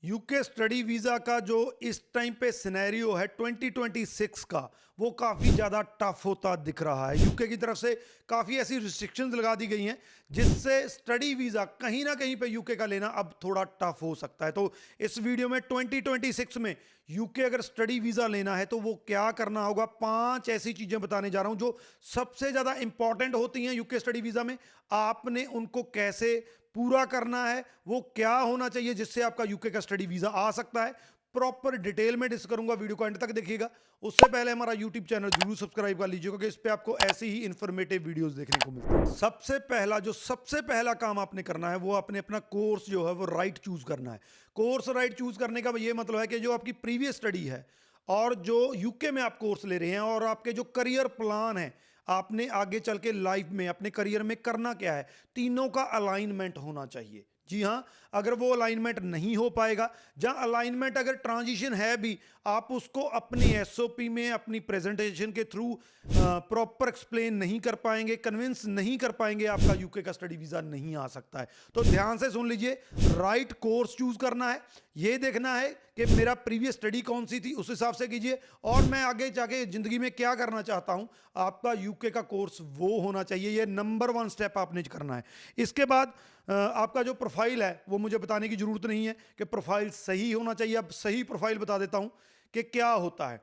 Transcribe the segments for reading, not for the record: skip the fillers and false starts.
UK study visa का जो इस टाइम पे सिनेरियो है 2026 का, वो काफ़ी ज़्यादा टफ होता दिख रहा है। यूके की तरफ से काफ़ी ऐसी रिस्ट्रिक्शंस लगा दी गई हैं जिससे स्टडी वीज़ा कहीं ना कहीं पे यूके का लेना अब थोड़ा टफ हो सकता है। तो इस वीडियो में 2026 में यूके अगर स्टडी वीज़ा लेना है तो वो क्या करना होगा, 5 ऐसी चीज़ें बताने जा रहा हूँ जो सबसे ज़्यादा इंपॉर्टेंट होती हैं यूके स्टडी वीज़ा में। आपने उनको कैसे पूरा करना है, वो क्या होना चाहिए जिससे आपका यूके का स्टडी वीज़ा आ सकता है, प्रॉपर डिटेल में डिस्कस करूंगा। वीडियो को एंड तक देखिएगा। उससे पहले हमारा यूट्यूब चैनल जरूर सब्सक्राइब कर लीजिए क्योंकि इस पे आपको ऐसी ही इंफॉर्मेटिव वीडियोस देखने को मिलती है। सबसे पहला काम आपने करना है वो आपने अपना कोर्स जो है वो राइट चूज करना है। कोर्स राइट चूज करने का ये मतलब है कि जो आपकी प्रीवियस स्टडी है और जो यूके में आप कोर्स ले रहे हैं और आपके जो करियर प्लान है, आपने आगे चल के लाइफ में अपने करियर में करना क्या है, तीनों का अलाइनमेंट होना चाहिए। जी हाँ, अगर वो अलाइनमेंट नहीं हो पाएगा, जहां अलाइनमेंट अगर ट्रांजिशन है भी, आप उसको अपनी एसओपी में अपनी प्रेजेंटेशन के थ्रू प्रॉपर एक्सप्लेन नहीं कर पाएंगे, कन्विंस नहीं कर पाएंगे, आपका यूके का स्टडी वीज़ा नहीं आ सकता है। तो ध्यान से सुन लीजिए, राइट कोर्स चूज करना है, ये देखना है कि मेरा प्रीवियस स्टडी कौन सी थी, उस हिसाब से कीजिए, और मैं आगे जाके ज़िंदगी में क्या करना चाहता हूँ, आपका यूके का कोर्स वो होना चाहिए। ये नंबर 1 स्टेप आपने करना है। इसके बाद आपका जो प्रोफाइल है वो मुझे बताने की ज़रूरत नहीं है कि प्रोफाइल सही होना चाहिए। अब सही प्रोफाइल बता देता हूँ कि क्या होता है।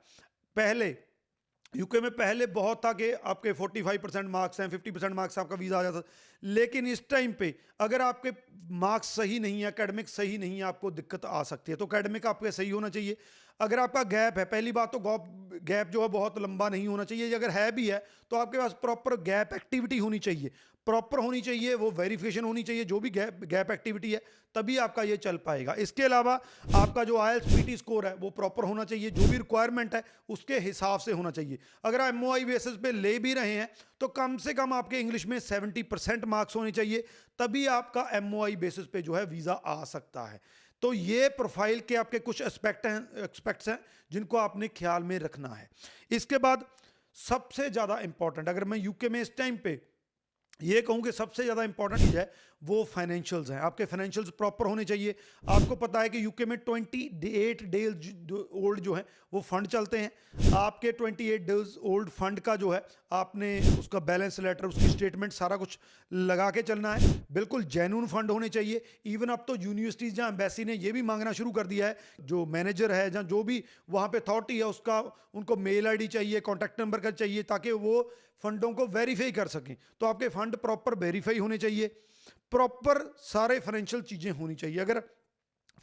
पहले यूके में पहले बहुत था कि आपके 45% मार्क्स हैं, 50% मार्क्स आपका वीज़ा आ जाता, लेकिन इस टाइम पे अगर आपके मार्क्स सही नहीं है, एकेडमिक सही नहीं है, आपको दिक्कत आ सकती है। तो एकेडमिक आपके सही होना चाहिए। अगर आपका गैप है, पहली बात तो गैप जो है बहुत लंबा नहीं होना चाहिए। अगर है भी है तो आपके पास प्रॉपर गैप एक्टिविटी होनी चाहिए, प्रॉपर होनी चाहिए, वो वेरिफिकेशन होनी चाहिए जो भी गैप एक्टिविटी है, तभी आपका ये चल पाएगा। इसके अलावा आपका जो आईएलटीएस पीटी स्कोर है वो प्रॉपर होना चाहिए, जो भी रिक्वायरमेंट है उसके हिसाब से होना चाहिए। अगर आप एमओआई बेसिस पे ले भी रहे हैं तो कम से कम आपके इंग्लिश में 70% मार्क्स होने चाहिए, तभी आपका एमओआई बेसिस पे जो है वीज़ा आ सकता है। तो ये प्रोफाइल के आपके कुछ एक्सपेक्ट्स हैं जिनको आपने ख्याल में रखना है। इसके बाद सबसे ज़्यादा इंपॉर्टेंट, अगर मैं यूके में इस टाइम पे ये कहूँ कि सबसे ज़्यादा इंपॉर्टेंट चीज़ है वो फाइनेंशियल्स हैं। आपके फाइनेंशियल्स प्रॉपर होने चाहिए। आपको पता है कि यूके में 28 डेज ओल्ड जो है वो फंड चलते हैं। आपके 28 डेज ओल्ड फंड का जो है आपने उसका बैलेंस लेटर, उसकी स्टेटमेंट, सारा कुछ लगा के चलना है। बिल्कुल जेन्युइन फंड होने चाहिए। इवन अब तो यूनिवर्सिटीज़, जहाँ एम्बेसी ने ये भी मांगना शुरू कर दिया है, जो मैनेजर है, जहाँ जो भी वहाँ पे अथॉरिटी है, उसका उनको मेल आईडी चाहिए, कॉन्टैक्ट नंबर का चाहिए, ताकि वो फंडों को वेरीफाई कर सकें। तो आपके फंड प्रॉपर वेरीफाई होने चाहिए, प्रॉपर सारे फाइनेंशियल चीज़ें होनी चाहिए। अगर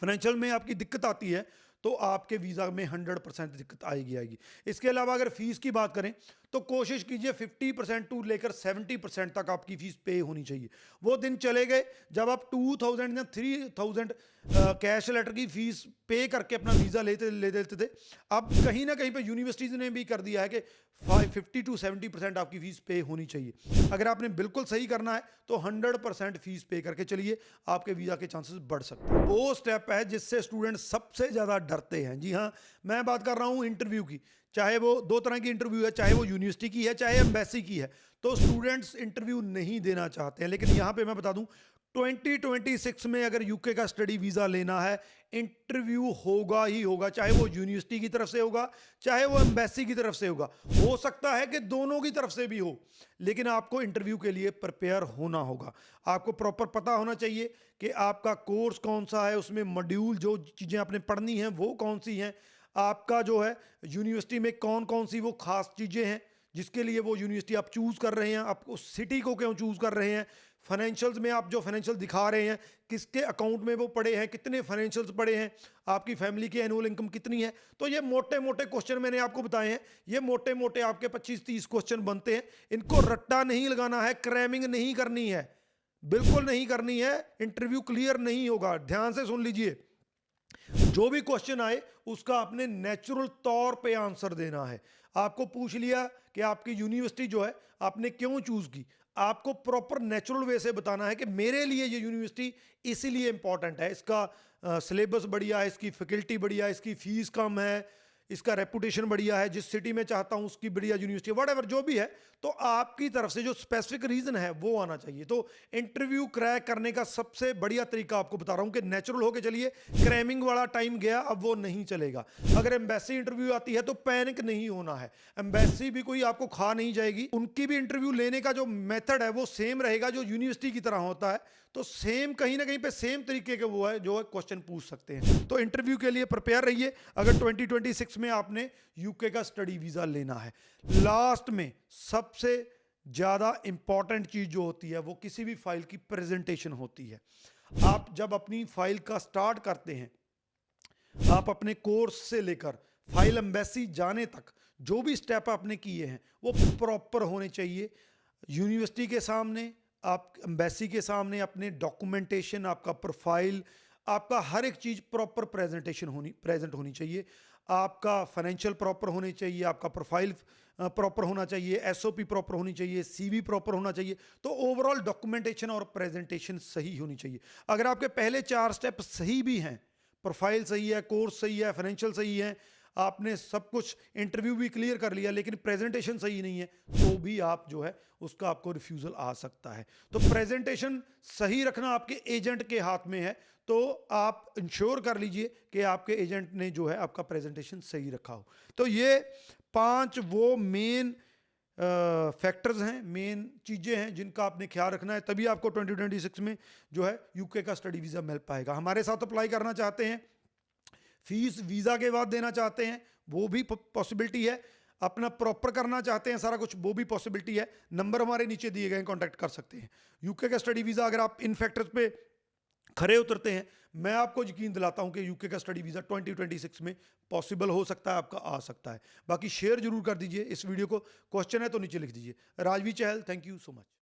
फाइनेंशियल में आपकी दिक्कत आती है तो आपके वीज़ा में 100% दिक्कत आएगी। इसके अलावा अगर फीस की बात करें तो कोशिश कीजिए 50% टू लेकर 70% तक आपकी फीस पे होनी चाहिए। वो दिन चले गए जब आप 2000 या 3000 कैश लेटर की फीस पे करके अपना वीज़ा ले देते थे। अब कहीं ना कहीं पे यूनिवर्सिटीज़ ने भी कर दिया है कि 50 to 70% आपकी फीस पे होनी चाहिए। अगर आपने बिल्कुल सही करना है तो 100% फीस पे करके चलिए, आपके वीज़ा के चांसेस बढ़ सकते हैं। वो स्टेप है जिससे स्टूडेंट सबसे ज़्यादा डरते हैं। जी हाँ, मैं बात कर रहा हूँ इंटरव्यू की। चाहे वो 2 तरह की इंटरव्यू है, चाहे वो यूनिवर्सिटी की है, चाहे एम्बेसी की है। तो स्टूडेंट्स इंटरव्यू नहीं देना चाहते हैं, लेकिन यहाँ पे मैं बता दूं 2026 में अगर यूके का स्टडी वीज़ा लेना है, इंटरव्यू होगा ही होगा, चाहे वो यूनिवर्सिटी की तरफ से होगा, चाहे वो एम्बेसी की तरफ से होगा। हो सकता है कि दोनों की तरफ से भी हो, लेकिन आपको इंटरव्यू के लिए प्रिपेयर होना होगा। आपको प्रॉपर पता होना चाहिए कि आपका कोर्स कौन सा है, उसमें मॉड्यूल जो चीज़ें आपने पढ़नी हैं वो कौन सी हैं, आपका जो है यूनिवर्सिटी में कौन कौन सी वो खास चीज़ें हैं जिसके लिए वो यूनिवर्सिटी आप चूज़ कर रहे हैं, आप उस सिटी को क्यों चूज़ कर रहे हैं, फाइनेंशियल्स में आप जो फाइनेंशियल दिखा रहे हैं किसके अकाउंट में वो पड़े हैं, कितने फाइनेंशियल्स पड़े हैं, आपकी फैमिली की एनुअल इनकम कितनी है। तो ये मोटे मोटे क्वेश्चन मैंने आपको बताए हैं। ये मोटे मोटे आपके 25-30 क्वेश्चन बनते हैं। इनको रट्टा नहीं लगाना है, क्रैमिंग नहीं करनी है, बिल्कुल नहीं करनी है। इंटरव्यू क्लियर नहीं होगा। ध्यान से सुन लीजिए, जो भी क्वेश्चन आए उसका आपने नेचुरल तौर पे आंसर देना है। आपको पूछ लिया कि आपकी यूनिवर्सिटी जो है आपने क्यों चूज की, आपको प्रॉपर नेचुरल वे से बताना है कि मेरे लिए ये यूनिवर्सिटी इसीलिए इंपॉर्टेंट है, इसका सिलेबस बढ़िया है, इसकी फैकल्टी बढ़िया है, इसकी फीस कम है, इसका रेपुटेशन बढ़िया है, जिस सिटी में चाहता हूं उसकी बढ़िया यूनिवर्सिटी, व्हाटएवर जो भी है, तो आपकी तरफ से जो स्पेसिफिक रीजन है वो आना चाहिए। तो इंटरव्यू क्रैक करने का सबसे बढ़िया तरीका आपको बता रहा हूं कि नेचुरल होके चलिए। क्रैमिंग वाला टाइम गया, अब वो नहीं चलेगा। अगर एम्बेसी इंटरव्यू आती है तो पैनिक नहीं होना है। एम्बेसी भी कोई आपको खा नहीं जाएगी, उनकी भी इंटरव्यू लेने का जो मेथड है वो सेम रहेगा जो यूनिवर्सिटी की तरह होता है। तो सेम कहीं ना कहीं पे सेम तरीके के वो है जो है क्वेश्चन पूछ सकते हैं। तो इंटरव्यू के लिए प्रिपेयर रहिए अगर 2026 में आपने यूके का स्टडी वीजा लेना है। लास्ट में सबसे ज्यादा इंपॉर्टेंट चीज जो होती है वो किसी भी फाइल की प्रेजेंटेशन होती है। आप जब अपनी फाइल का स्टार्ट करते हैं, आप अपने कोर्स से लेकर फाइल एम्बेसी जाने तक जो भी स्टेप आपने किए हैं वो प्रॉपर होने चाहिए। यूनिवर्सिटी के सामने, आप एम्बेसी के सामने अपने डॉक्यूमेंटेशन, आपका प्रोफाइल, आपका हर एक चीज़ प्रॉपर प्रेजेंट होनी चाहिए। आपका फाइनेंशियल प्रॉपर होने चाहिए, आपका प्रोफाइल प्रॉपर होना चाहिए, एसओपी प्रॉपर होनी चाहिए, सीवी प्रॉपर होना चाहिए। तो ओवरऑल डॉक्यूमेंटेशन और प्रेजेंटेशन सही होनी चाहिए। अगर आपके पहले 4 स्टेप सही भी हैं, प्रोफाइल सही है, कोर्स सही है, फाइनेंशियल सही है, आपने सब कुछ इंटरव्यू भी क्लियर कर लिया, लेकिन प्रेजेंटेशन सही नहीं है, तो भी आप जो है उसका आपको रिफ्यूजल आ सकता है। तो प्रेजेंटेशन सही रखना आपके एजेंट के हाथ में है। तो आप इंश्योर कर लीजिए कि आपके एजेंट ने जो है आपका प्रेजेंटेशन सही रखा हो। तो ये 5 वो मेन फैक्टर्स हैं, मेन चीज़ें हैं जिनका आपने ख्याल रखना है, तभी आपको 2026 में जो है यूके का स्टडी वीज़ा मिल पाएगा। हमारे साथ अप्लाई करना चाहते हैं, फीस वीज़ा के बाद देना चाहते हैं, वो भी पॉसिबिलिटी है। अपना प्रॉपर करना चाहते हैं सारा कुछ, वो भी पॉसिबिलिटी है। नंबर हमारे नीचे दिए गए, कांटेक्ट कर सकते हैं। यूके का स्टडी वीज़ा अगर आप इन फैक्टर्स पे खरे उतरते हैं, मैं आपको यकीन दिलाता हूं कि यूके का स्टडी वीज़ा 2026 में पॉसिबल हो सकता है, आपका आ सकता है। बाकी शेयर जरूर कर दीजिए इस वीडियो को। क्वेश्चन है तो नीचे लिख दीजिए। राजवी चहल, थैंक यू सो मच।